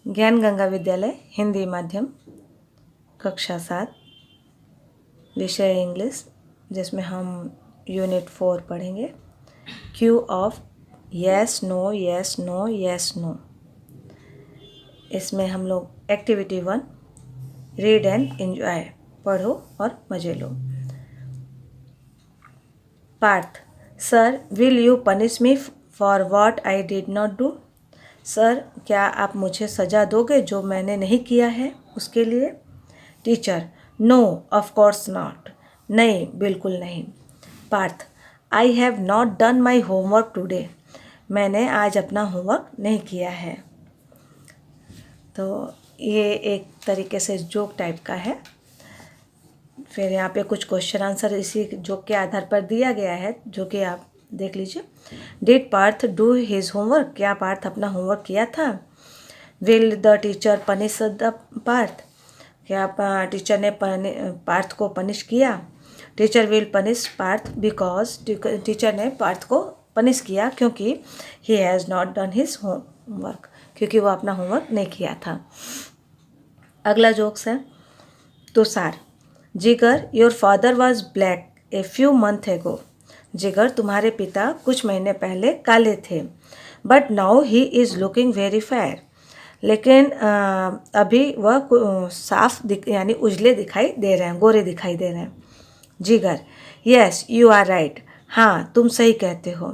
ज्ञान गंगा विद्यालय हिंदी माध्यम कक्षा 7 विषय इंग्लिश, जिसमें हम यूनिट 4 पढ़ेंगे। Q of yes no yes no yes no. इसमें हम लोग एक्टिविटी 1 रीड एंड एंजॉय, पढ़ो और मजे लो। Parth, sir will you punish me for what I did not do. Sir, क्या आप मुझे सज़ा दोगे जो मैंने नहीं किया है उसके लिए। Teacher, no of course not. नहीं, बिल्कुल नहीं। Parth, I have not done my homework today. मैंने आज अपना होमवर्क नहीं किया है। तो ये एक तरीके से जोक टाइप का है। फिर यहाँ पे कुछ क्वेश्चन आंसर इसी जोक के आधार पर दिया गया है, जो कि आप देख लीजिए। Did Parth do his homework. क्या पार्थ अपना होमवर्क किया था। Will the teacher punish the Parth. क्या टीचर ने पार्थ को पनिश किया। Teacher will punish Parth because teacher ने पार्थ को पनिश किया क्योंकि he has not done his homework, क्योंकि वो अपना होमवर्क नहीं किया था। अगला जोक्स है तुषार, जिगर your father was black a few month एगो। जिगर, तुम्हारे पिता कुछ महीने पहले काले थे, but now he is looking very fair. लेकिन अभी वह साफ यानी उजले दिखाई दे रहे हैं, गोरे दिखाई दे रहे हैं। जिगर, यस यू आर राइट। हाँ, तुम सही कहते हो।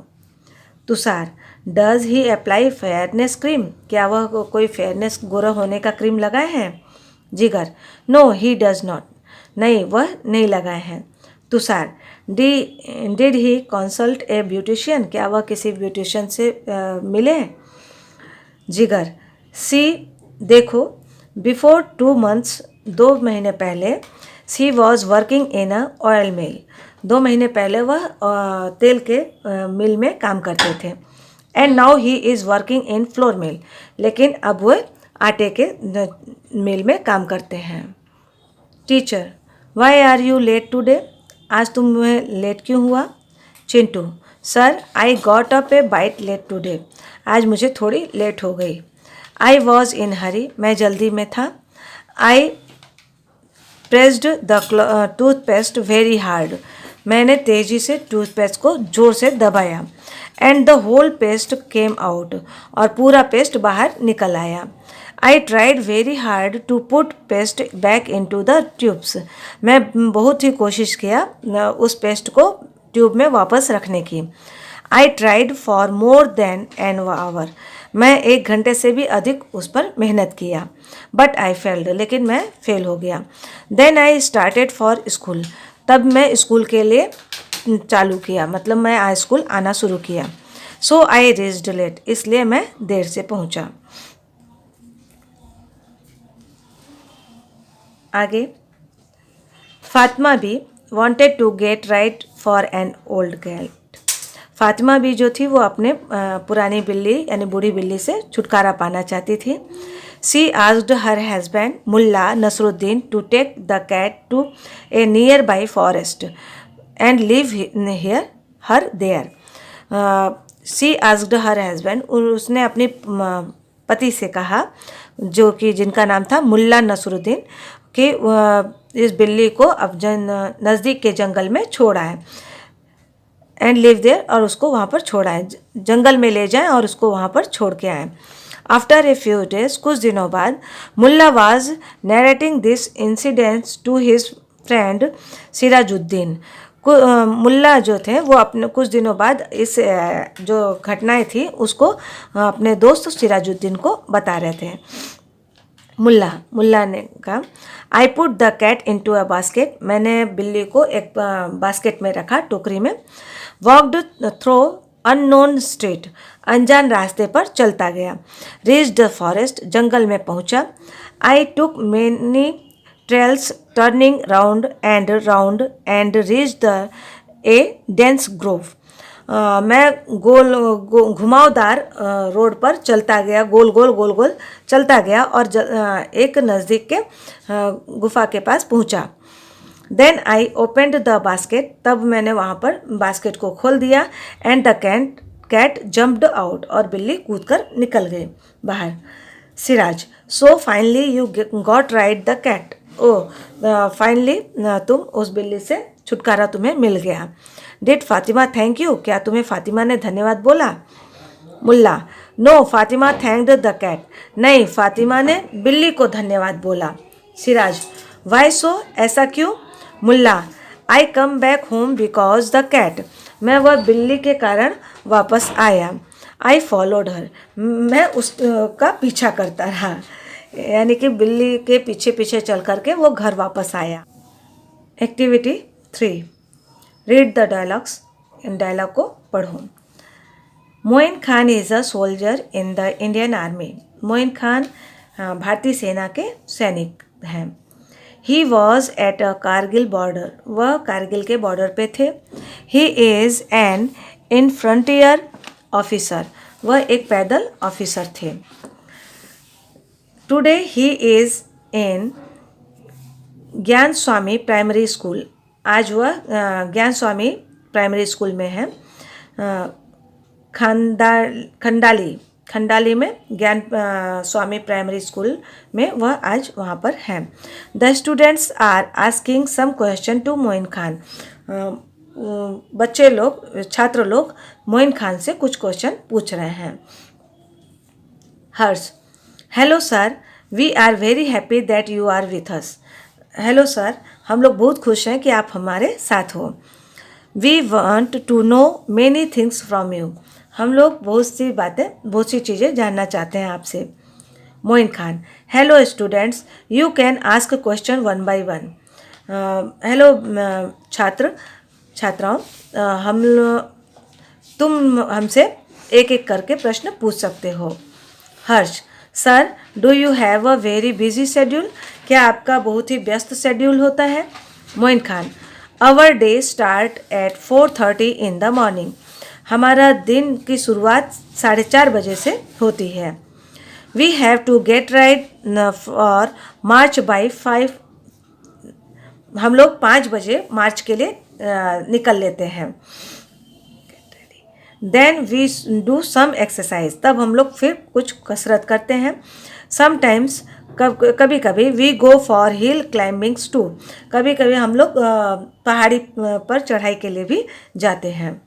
Tushar, does he apply fairness cream. क्या वह कोई फेयरनेस गोरा होने का क्रीम लगाए हैं। जिगर, नो ही डज नॉट। नहीं, वह नहीं लगाए हैं। Tushar, did he consult A beautician. क्या वह किसी ब्यूटिशियन से मिले। जिगर, सी देखो, बिफोर 2 months 2 महीने पहले she was working in a oil mill. 2 महीने पहले वह तेल के मिल में काम करते थे। And now he is working in flour mill. लेकिन अब वह आटे के मिल में काम करते हैं। Teacher, why are you late today. आज तुम्हें लेट क्यों हुआ। Chintu, sir I got up a bit late today. आज मुझे थोड़ी लेट हो गई। I was in hurry. मैं जल्दी में था। I pressed the toothpaste very hard. मैंने तेज़ी से टूथपेस्ट को ज़ोर से दबाया। And the whole paste came out. और पूरा पेस्ट बाहर निकल आया। I tried very hard to put paste back into the tubes. मैं बहुत ही कोशिश किया उस पेस्ट को ट्यूब में वापस रखने की। I tried for more than an hour. मैं 1 घंटे से भी अधिक उस पर मेहनत किया। But I failed. लेकिन मैं फेल हो गया। Then I started for school. तब मैं स्कूल के लिए चालू किया, मतलब मैं आज स्कूल आना शुरू किया। So I reached late. इसलिए मैं देर से पहुंचा। आगे, फातिमा भी wanted to get right for an old cat. Fatima भी जो थी वो अपने पुरानी बिल्ली यानी बूढ़ी बिल्ली से छुटकारा पाना चाहती थी। She asked her husband Mulla Nasruddin to take the cat to a nearby forest and leave here her there. She asked her husband, उसने अपने पति से कहा, जो कि जिनका नाम था मुल्ला नसरुद्दीन, कि इस बिल्ली को अब नज़दीक के जंगल में छोड़ा है। एंड लिव देयर, और उसको वहाँ पर छोड़ा है, जंगल में ले जाएं और उसको वहाँ पर छोड़ के आएँ। आफ्टर ए फ्यू डेज, कुछ दिनों बाद, Mulla was narrating this incidents to his friend Sirajuddin. Mulla जो थे वो अपने कुछ दिनों बाद इस जो घटनाएं थी उसको अपने दोस्त सिराजुद्दीन को बता रहे थे। मुल्ला ने कहा, I put the cat into a basket. मैंने बिल्ली को एक बास्केट में रखा, टोकरी में। वॉकड थ्रो अननोन स्ट्रीट, अनजान रास्ते पर चलता गया। रीच द फॉरेस्ट, जंगल में पहुंचा। I took many trails turning round and reach the a dense grove. मैं घुमावदार रोड पर चलता गया, गोल गोल चलता गया और एक नज़दीक के गुफा के पास पहुंचा। Then I opened the basket, तब मैंने वहाँ पर बास्केट को खोल दिया। And the cat jumped out, और बिल्ली कूदकर निकल गई बाहर। Siraj, so finally you got ride the cat. ओ फाइनली तुम उस बिल्ली से छुटकारा तुम्हें मिल गया। डिड फातिमा थैंक यू, क्या तुम्हें फातिमा ने धन्यवाद बोला? Mulla, no Fatima thanked the cat, नहीं फातिमा ने बिल्ली को धन्यवाद बोला। सिराज, वाई सो, ऐसा क्यों? Mulla, I come back home because the cat, मैं वह बिल्ली के कारण वापस आया। आई फॉलोड हर, मैं उसका पीछा करता रहा, यानी कि बिल्ली के पीछे पीछे चल करके वो घर वापस आया। एक्टिविटी 3, रीड द डायलॉग्स, इन डायलॉग को पढ़ो। Moin Khan is a soldier in the Indian army, Moin Khan भारतीय सेना के सैनिक हैं। He was at a Kargil border, वह कारगिल के बॉर्डर पे थे। He is an infantry officer, वह एक पैदल ऑफिसर थे। टुडे ही इज़ इन ज्ञान स्वामी प्राइमरी स्कूल, आज वह ज्ञान स्वामी प्राइमरी स्कूल में है। खंडाली में ज्ञान स्वामी प्राइमरी स्कूल में वह आज वहाँ पर हैं। The students are asking some question to Moin Khan, बच्चे लोग, छात्र लोग मोइन खान से कुछ क्वेश्चन पूछ रहे हैं। Harsh, hello sir, we are very happy that you are with us, hello sir, हम लोग बहुत खुश हैं कि आप हमारे साथ हो। We want to know many things from you, हम लोग बहुत सी चीज़ें जानना चाहते हैं आपसे। Moin Khan, hello students, you can ask question one by one, hello छात्राओं, तुम हमसे एक एक करके प्रश्न पूछ सकते हो। Harsh, sir, do you have a very busy schedule, क्या आपका बहुत ही व्यस्त शेड्यूल होता है? Moin Khan, our day start at 4:30 in the morning, हमारा दिन की शुरुआत 4:30 बजे से होती है। We have to get right और मार्च बाई 5, हम लोग 5 बजे मार्च के लिए निकल लेते हैं। Then we do some exercise, तब हम लोग फिर कुछ कसरत करते हैं। समटाइम्स, कभी कभी we go for hill climbings too, कभी कभी हम लोग पहाड़ी पर चढ़ाई के लिए भी जाते हैं।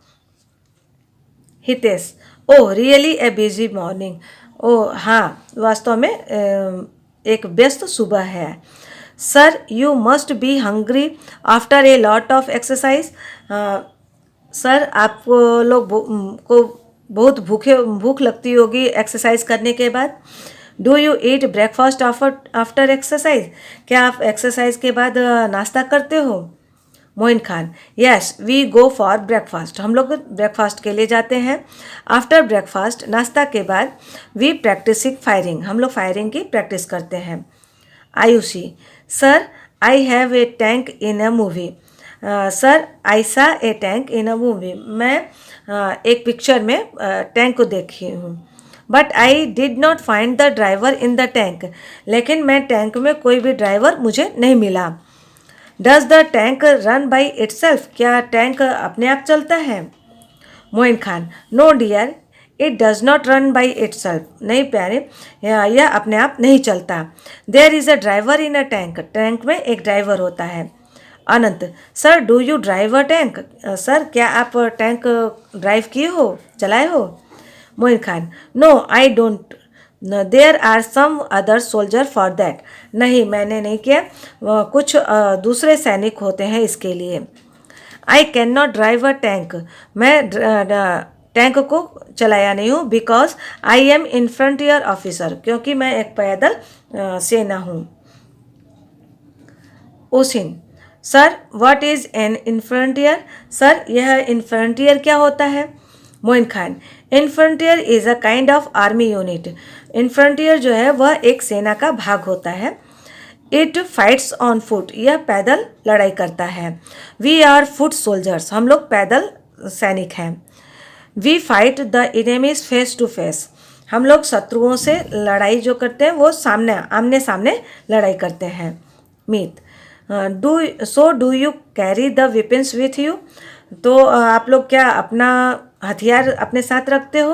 Hitesh, oh really a busy morning, oh हाँ, वास्तव में एक व्यस्त सुबह है। Sir, you must be hungry after a lot of exercise, sir आप लोग को बहुत भूख लगती होगी एक्सरसाइज करने के बाद। Do you eat breakfast after exercise, क्या आप एक्सरसाइज के बाद नाश्ता करते हो? Moin Khan, yes we go for breakfast, हम लोग ब्रेकफास्ट के लिए जाते हैं। आफ्टर ब्रेकफास्ट, नाश्ता के बाद, वी प्रैक्टिसिंग फायरिंग, हम लोग फायरिंग की प्रैक्टिस करते हैं। Ayushi, sir I have a tank in a movie, sir I सा ए टैंक इन अ मूवी, मैं एक पिक्चर में टैंक को देखी हूँ। But I did not find the driver in the tank, लेकिन मैं टैंक में कोई भी ड्राइवर मुझे नहीं मिला। Does the tank run by itself, क्या टैंक अपने आप चलता है? Moin Khan, no dear, it does not run by itself, नहीं प्यारे, यह अपने आप नहीं चलता। There is a driver in a tank, tank में एक ड्राइवर होता है। Anant, sir do you drive a tank, sir क्या आप टैंक ड्राइव किए हो, चलाए हो? Moin Khan, no I don't, there are some other soldier for that, नहीं मैंने नहीं किया, कुछ दूसरे सैनिक होते हैं इसके लिए। I can not drive a tank, मैं टैंक को चलाया नहीं हूँ। Because I am infantry officer, क्योंकि मैं एक पैदल सेना हूँ। Osin, sir what is an infantry, sir यह इन्फ्रंटियर क्या होता है? Moin Khan, infantry is a kind of army unit, infantry जो है वह एक सेना का भाग होता है। इट फाइट्स ऑन फुट, यह पैदल लड़ाई करता है। वी आर फुट सोल्जर्स, हम लोग पैदल सैनिक हैं। We fight the enemies face to face, हम लोग शत्रुओं से लड़ाई जो करते हैं वो आमने सामने लड़ाई करते हैं। Meet, do you carry the weapons with you, तो आप लोग क्या अपना हथियार अपने साथ रखते हो?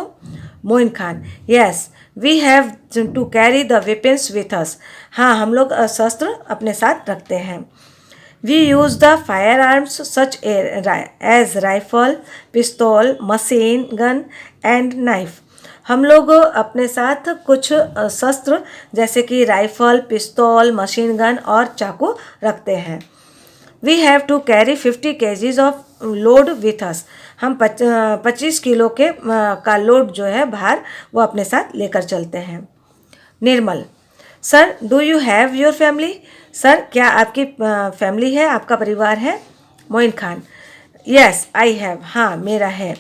Moin Khan, yes we have to carry the weapons with us. हाँ, हम लोग शस्त्र अपने साथ रखते हैं। We use the firearms such as rifle, पिस्तौल, मशीन गन एंड नाइफ। हम लोग अपने साथ कुछ शस्त्र जैसे कि राइफल, पिस्तौल, मशीन गन और चाकू रखते हैं। We have to carry 50 kgs of load with us. हम 25 किलो के का लोड जो है भार वो अपने साथ लेकर चलते हैं। Nirmal, sir do you have your family. Sir क्या आपकी फैमिली है, आपका परिवार है। Moin Khan, yes I have, हाँ मेरा है।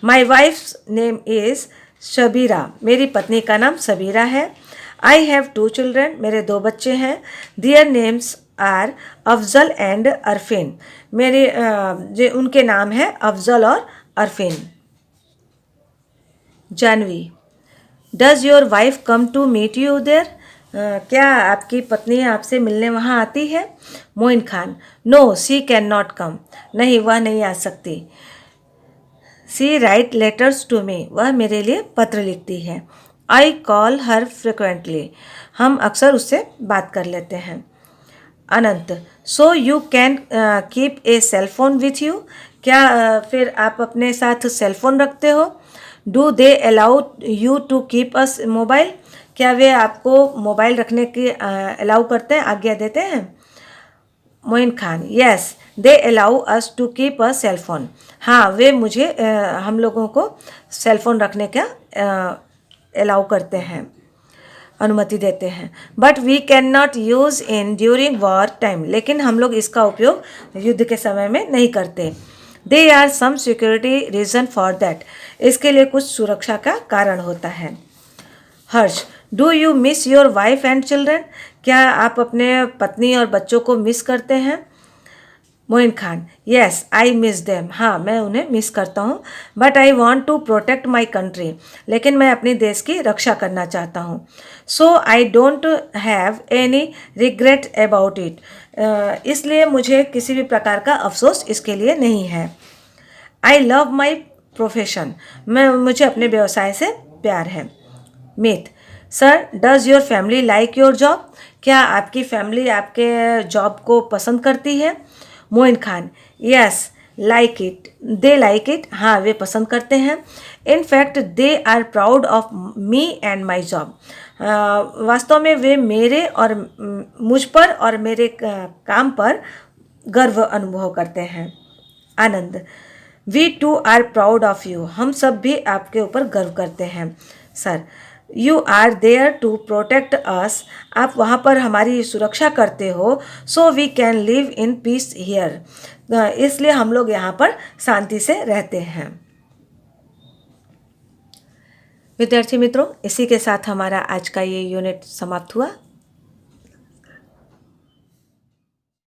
My wife's name is Shabira, मेरी पत्नी का नाम सबीरा है। आई हैव 2 चिल्ड्रन, मेरे 2 बच्चे हैं। Their names are Afzal and Arfin, मेरे जो उनके नाम है अफजल और Arfin. Janvi, does your wife come to meet you there. क्या आपकी पत्नी आपसे मिलने वहाँ आती है। Moin Khan, no she can not come, नहीं वह नहीं आ सकती। She write letters to me, वह मेरे लिए पत्र लिखती है। आई कॉल हर फ्रिक्वेंटली, हम अक्सर उससे बात कर लेते हैं। Anant, so you can keep a cell phone with you, क्या फिर आप अपने साथ सेल फोन रखते हो। Do they allow you to keep us mobile, क्या वे आपको मोबाइल रखने की अलाउ करते हैं, आज्ञा देते हैं। Moin Khan, yes they allow us to keep a cell phone, हाँ वे मुझे हम लोगों को सेल फोन रखने का अलाउ करते हैं, अनुमति देते हैं। But we can not use in during war time, लेकिन हम लोग इसका उपयोग युद्ध के समय में नहीं करते। They are some security reason for that, इसके लिए कुछ सुरक्षा का कारण होता है। Harsh, do you miss your wife and children, क्या आप अपने पत्नी और बच्चों को मिस करते हैं। Moin Khan, yes I miss them, हाँ मैं उन्हें मिस करता हूँ। But I want to protect my country, लेकिन मैं अपने देश की रक्षा करना चाहता हूँ। So I don't have any regret about it, इसलिए मुझे किसी भी प्रकार का अफसोस इसके लिए नहीं है। आई लव माई प्रोफेशन, मुझे अपने व्यवसाय से प्यार है। मिथ, sir does your family like your job, क्या आपकी फैमिली आपके जॉब को पसंद करती है। Moin Khan, yes like it, they like it, हाँ वे पसंद करते हैं। In fact they are proud of me and my job, वास्तव में वे मेरे और मुझ पर और मेरे काम पर गर्व अनुभव करते हैं। Anand, we too are proud of you, हम सब भी आपके ऊपर गर्व करते हैं। Sir, you are there to protect us, आप वहाँ पर हमारी सुरक्षा करते हो। So we can live in peace here, इसलिए हम लोग यहाँ पर शांति से रहते हैं। विद्यार्थी मित्रों, इसी के साथ हमारा आज का ये यूनिट समाप्त हुआ।